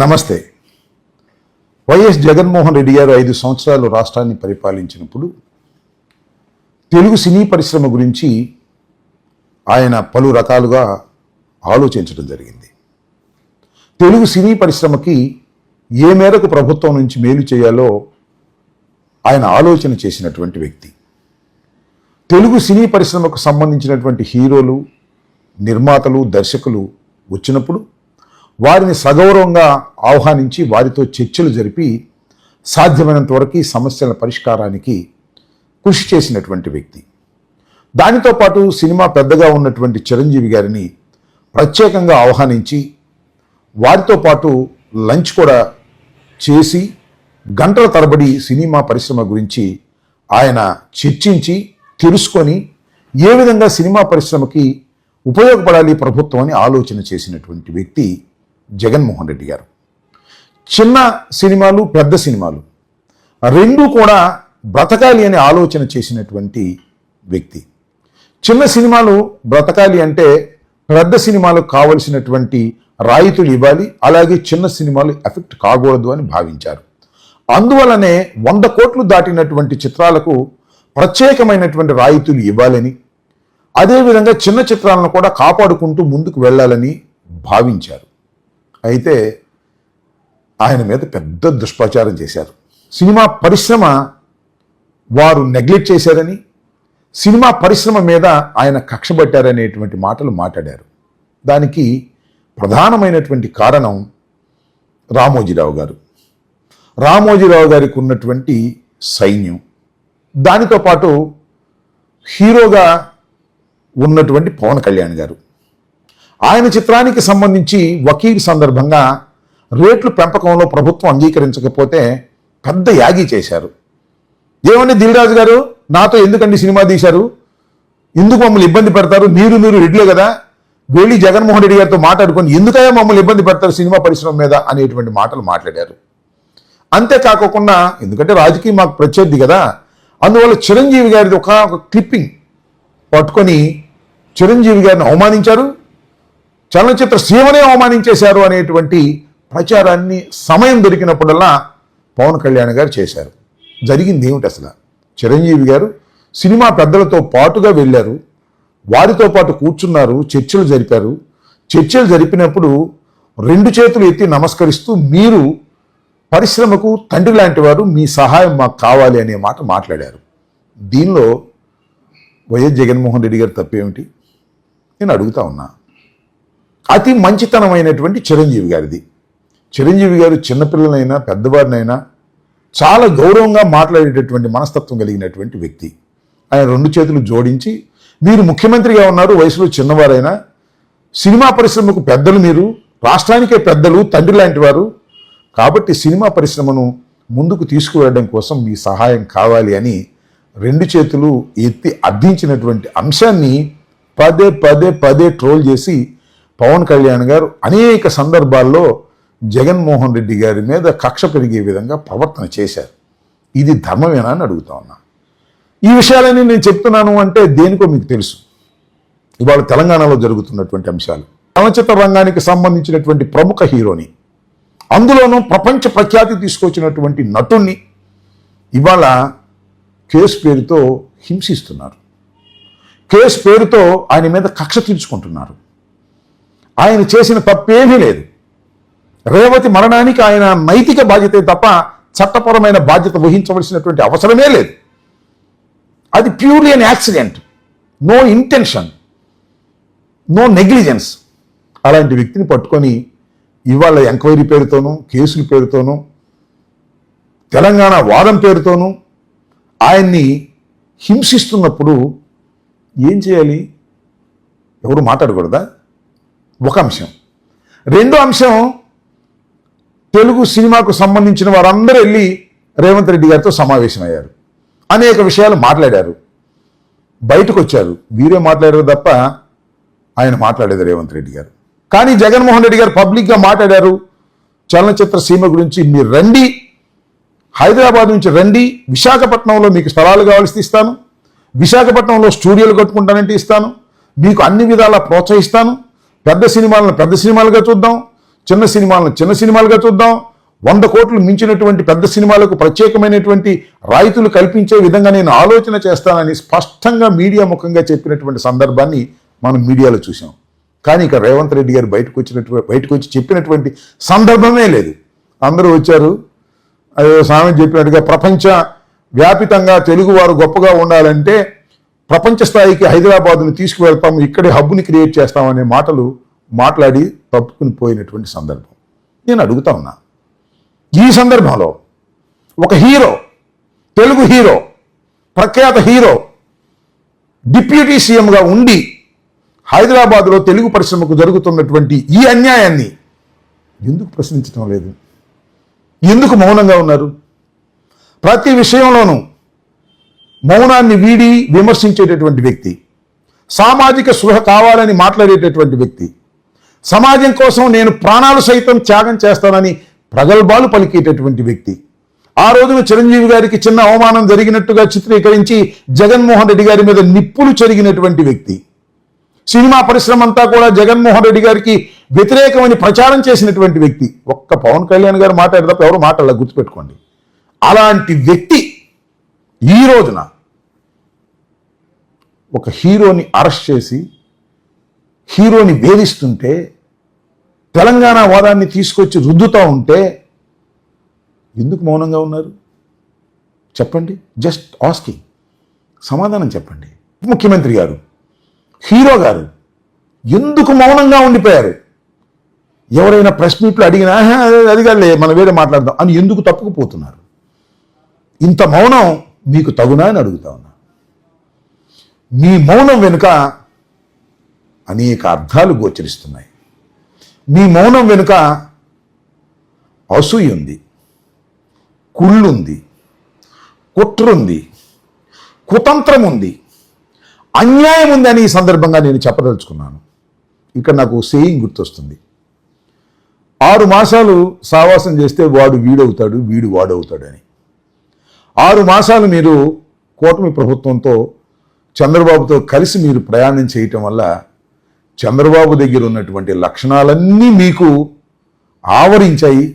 నమస్తే. వైఎస్ జగన్మోహన్ రెడ్డి గారు 5 సంవత్సరాలు రాష్ట్రాన్ని పరిపాలించినప్పుడు తెలుగు సినీ పరిశ్రమ గురించి ఆయన పలు రకాలుగా ఆలోచించడం జరిగింది. తెలుగు సినీ పరిశ్రమకి ఏ మేరకు ప్రభుత్వం నుంచి మేలు చేయాలో ఆయన ఆలోచన చేసినటువంటి వ్యక్తి. తెలుగు సినీ పరిశ్రమకు సంబంధించినటువంటి హీరోలు, నిర్మాతలు, దర్శకులు వచ్చినప్పుడు వారిని సగౌరవంగా ఆహ్వానించి వారితో చర్చలు జరిపి సాధ్యమైనంత వరకు సమస్యల పరిష్కారానికి కృషి చేసినటువంటి వ్యక్తి. దానితో పాటు సినిమా పెద్దగా ఉన్నటువంటి చిరంజీవి గారిని ప్రత్యేకంగా ఆహ్వానించి వారితో పాటు లంచ్ కూడా చేసి గంటల తరబడి సినిమా పరిశ్రమ గురించి ఆయన చర్చించి తెలుసుకొని ఏ విధంగా సినిమా పరిశ్రమకి ఉపయోగపడాలి ప్రభుత్వం అని ఆలోచన చేసినటువంటి వ్యక్తి జగన్మోహన్ రెడ్డి గారు. చిన్న సినిమాలు, పెద్ద సినిమాలు రెండూ కూడా బ్రతకాలి అనే ఆలోచన చేసినటువంటి వ్యక్తి. చిన్న సినిమాలు బ్రతకాలి అంటే పెద్ద సినిమాలకు కావలసినటువంటి రాయితీలు ఇవ్వాలి, అలాగే చిన్న సినిమాలు ఎఫెక్ట్ కాకూడదు అని భావించారు. అందువలనే 100 కోట్లు దాటినటువంటి చిత్రాలకు ప్రత్యేకమైనటువంటి రాయితీలు ఇవ్వాలని, అదేవిధంగా చిన్న చిత్రాలను కూడా కాపాడుకుంటూ ముందుకు వెళ్ళాలని భావించారు. అయితే ఆయన మీద పెద్ద దుష్ప్రచారం చేశారు. సినిమా పరిశ్రమ వారు నెగ్లెక్ట్ చేశారని, సినిమా పరిశ్రమ మీద ఆయన కక్షబట్టారనేటువంటి మాటలు మాట్లాడారు. దానికి ప్రధానమైనటువంటి కారణం రామోజీరావు గారు. రామోజీరావు గారికి ఉన్నటువంటి సైన్యం, దానితో పాటు హీరోగా ఉన్నటువంటి పవన్ కళ్యాణ్ గారు. ఆయన చిత్రానికి సంబంధించి వకీల్ సందర్భంగా రేట్లు పెంపకంలో ప్రభుత్వం అంగీకరించకపోతే పెద్ద యాగి చేశారు. ఏమండి దిల్ రాజు గారు, నాతో ఎందుకండి సినిమా తీశారు, ఎందుకు మమ్మల్ని ఇబ్బంది పెడతారు, మీరు రెడ్లే కదా, వెళ్ళి జగన్మోహన్ రెడ్డి గారితో మాట్లాడుకొని ఎందుకయ్యా మమ్మల్ని ఇబ్బంది పెడతారు సినిమా పరిశ్రమ మీద అనేటువంటి మాటలు మాట్లాడారు. అంతేకాకుండా ఎందుకంటే రాజకీయం మాకు ప్రత్యర్థి కదా, అందువల్ల చిరంజీవి గారిది ఒక క్లిప్పింగ్ పట్టుకొని చిరంజీవి గారిని అవమానించారు, చలనచిత్ర సీమనే అవమానించేశారు అనేటువంటి ప్రచారాన్ని సమయం దొరికినప్పుడల్లా పవన్ కళ్యాణ్ గారు చేశారు. జరిగింది ఏమిటి అసలు? చిరంజీవి గారు సినిమా పెద్దలతో పాటుగా వెళ్ళారు, వారితో పాటు కూర్చున్నారు, చర్చలు జరిపారు. చర్చలు జరిపినప్పుడు 2 చేతులు ఎత్తి నమస్కరిస్తూ మీరు పరిశ్రమకు తండ్రి లాంటి వారు, మీ సహాయం మాకు కావాలి అనే మాట మాట్లాడారు. దీనిలో వైఎస్ జగన్మోహన్ రెడ్డి గారు తప్పేమిటి నేను అడుగుతా ఉన్నా. అతి మంచితనమైనటువంటి చిరంజీవి గారిది. చిరంజీవి గారు చిన్నపిల్లలైనా పెద్దవారినైనా చాలా గౌరవంగా మాట్లాడేటటువంటి మనస్తత్వం కలిగినటువంటి వ్యక్తి. ఆయన 2 చేతులు జోడించి, మీరు ముఖ్యమంత్రిగా ఉన్నారు, వయసులో చిన్నవారైనా సినిమా పరిశ్రమకు పెద్దలు, మీరు రాష్ట్రానికే పెద్దలు, తండ్రి లాంటి వారు, కాబట్టి సినిమా పరిశ్రమను ముందుకు తీసుకువెళ్ళడం కోసం మీ సహాయం కావాలి అని 2 చేతులు ఎత్తి అర్థించినటువంటి అంశాన్ని పదే ట్రోల్ చేసి పవన్ కళ్యాణ్ గారు అనేక సందర్భాల్లో జగన్మోహన్ రెడ్డి గారి మీద కక్ష పెరిగే విధంగా ప్రవర్తన చేశారు. ఇది ధర్మమేనా అని అడుగుతా ఉన్నా. ఈ విషయాలన్నీ నేను చెప్తున్నాను అంటే దేనికో మీకు తెలుసు. ఇవాళ తెలంగాణలో జరుగుతున్నటువంటి అంశాలు, చలనచిత్ర రంగానికి సంబంధించినటువంటి ప్రముఖ హీరోని, అందులోనూ ప్రపంచ ప్రఖ్యాతి తీసుకొచ్చినటువంటి నటుణ్ణి ఇవాళ కేసు పేరుతో హింసిస్తున్నారు. కేసు పేరుతో ఆయన మీద కక్ష తీర్చుకుంటున్నారు. ఆయన చేసిన తప్పేమీ లేదు. రేవతి మరణానికి ఆయన నైతిక బాధ్యతే తప్ప చట్టపరమైన బాధ్యత వహించవలసినటువంటి అవసరమే లేదు. అది purely an accident, no intention, no negligence. అలాంటి వ్యక్తిని పట్టుకొని ఇవాళ ఎంక్వైరీ పేరుతోనూ, కేసుల పేరుతోనూ, తెలంగాణ వాదం పేరుతోనూ ఆయన్ని హింసిస్తున్నప్పుడు ఏం చేయాలి? ఎవరు మాట్లాడకూడదా? ఒక అంశం. 2వ అంశం, తెలుగు సినిమాకు సంబంధించిన వారందరూ వెళ్ళి రేవంత్ రెడ్డి గారితో సమావేశమయ్యారు, అనేక విషయాలు మాట్లాడారు, బయటకు వచ్చారు. వీరే మాట్లాడారు తప్ప ఆయన మాట్లాడేది రేవంత్ రెడ్డి గారు. కానీ జగన్మోహన్ రెడ్డి గారు పబ్లిక్గా మాట్లాడారు, చలనచిత్ర సీమ గురించి మీరు రండి, హైదరాబాద్ నుంచి రండి, విశాఖపట్నంలో మీకు స్థలాలు కావాల్సి ఇస్తాను, విశాఖపట్నంలో స్టూడియోలు కట్టుకుంటానంటే ఇస్తాను, మీకు అన్ని విధాలా ప్రోత్సహిస్తాను, పెద్ద సినిమాలను పెద్ద సినిమాలుగా చూద్దాం, చిన్న సినిమాలను చిన్న సినిమాలుగా చూద్దాం, 100 కోట్లు మించినటువంటి పెద్ద సినిమాలకు ప్రత్యేకమైనటువంటి రాయితీలు కల్పించే విధంగా నేను ఆలోచన చేస్తానని స్పష్టంగా మీడియా ముఖంగా చెప్పినటువంటి సందర్భాన్ని మనం మీడియాలో చూసాం. కానీ ఇక రేవంత్ రెడ్డి గారు బయటకు వచ్చి చెప్పినటువంటి సందర్భమే లేదు. అందరూ వచ్చారు, అదే స్వామి చెప్పినట్టుగా ప్రపంచ వ్యాపితంగా తెలుగువారు గొప్పగా ఉండాలంటే ప్రపంచ స్థాయికి హైదరాబాద్ను తీసుకువెళ్తాము, ఇక్కడే హబ్బుని క్రియేట్ చేస్తామనే మాటలు మాట్లాడి తప్పుకుని పోయినటువంటి సందర్భం. నేను అడుగుతా ఉన్నా, ఈ సందర్భంలో ఒక హీరో, తెలుగు హీరో, ప్రఖ్యాత హీరో డిప్యూటీ సీఎంగా ఉండి హైదరాబాద్లో తెలుగు పరిశ్రమకు జరుగుతున్నటువంటి ఈ అన్యాయాన్ని ఎందుకు ప్రశ్నించడం లేదు? ఎందుకు మౌనంగా ఉన్నారు? ప్రతి విషయంలోనూ మౌనాన్ని వీడి విమర్శించేటటువంటి వ్యక్తి, సామాజిక స్పృహ కావాలని మాట్లాడేటటువంటి వ్యక్తి, సమాజం కోసం నేను ప్రాణాలు సైతం త్యాగం చేస్తానని ప్రగల్భాలు పలికేటటువంటి వ్యక్తి, ఆ రోజున చిరంజీవి గారికి చిన్న అవమానం జరిగినట్టుగా చిత్రీకరించి జగన్మోహన్ రెడ్డి గారి మీద నిప్పులు చెరిగినటువంటి వ్యక్తి, సినిమా పరిశ్రమ అంతా కూడా జగన్మోహన్ రెడ్డి గారికి వ్యతిరేకమని ప్రచారం చేసినటువంటి వ్యక్తి. ఒక్క పవన్ కళ్యాణ్ గారు మాట్లాడే తప్ప ఎవరు మాట్లాడాలి, గుర్తుపెట్టుకోండి. అలాంటి వ్యక్తి ఈ రోజున ఒక హీరోని అరెస్ట్ చేసి హీరోని వేధిస్తుంటే, తెలంగాణ వాదాన్ని తీసుకొచ్చి రుద్దుతూ ఉంటే ఎందుకు మౌనంగా ఉన్నారు? చెప్పండి, జస్ట్ ఆస్కింగ్, సమాధానం చెప్పండి. ముఖ్యమంత్రి గారు, హీరో గారు ఎందుకు మౌనంగా ఉండిపోయారు? ఎవరైనా ప్రెస్ మీట్లు అడిగినా అది కాదులే మనం వేరే మాట్లాడదాం అని ఎందుకు తప్పుకుపోతున్నారు? ఇంత మౌనం మీకు తగునా అని అడుగుతా ఉన్నా. మీ మౌనం వెనుక అనేక అర్థాలు గోచరిస్తున్నాయి. మీ మౌనం వెనుక అసూయ ఉంది, కుళ్ళుంది, కుట్రుంది, కుతంత్రం ఉంది, అన్యాయం ఉంది అని ఈ సందర్భంగా నేను చెప్పదలుచుకున్నాను. ఇక్కడ నాకు సేయింగ్ గుర్తొస్తుంది, 6 మాసాలు సావాసం చేస్తే వాడు వీడవుతాడు, వీడు వాడవుతాడు అని. 6 మాసాలు మీరు కూటమి ప్రభుత్వంతో చంద్రబాబుతో కలిసి మీరు ప్రయాణం చేయటం వల్ల చంద్రబాబు దగ్గర ఉన్నటువంటి లక్షణాలన్నీ మీకు ఆవరించాయి.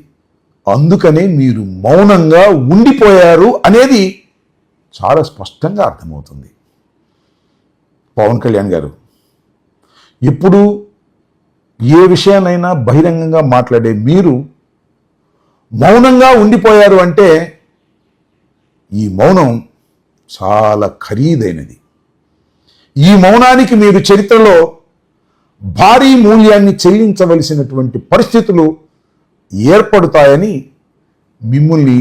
అందుకనే మీరు మౌనంగా ఉండిపోయారు అనేది చాలా స్పష్టంగా అర్థమవుతుంది. పవన్ కళ్యాణ్ గారు ఎప్పుడు ఏ విషయాన్నైనా బహిరంగంగా మాట్లాడే మీరు మౌనంగా ఉండిపోయారు అంటే ఈ మౌనం చాలా ఖరీదైనది. ఈ మౌనానికి మీరు చరిత్రలో భారీ మూల్యాన్ని చెల్లించవలసినటువంటి పరిస్థితులు ఏర్పడతాయని మిమ్మల్ని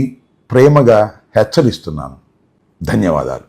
ప్రేమగా హెచ్చరిస్తున్నాను. ధన్యవాదాలు.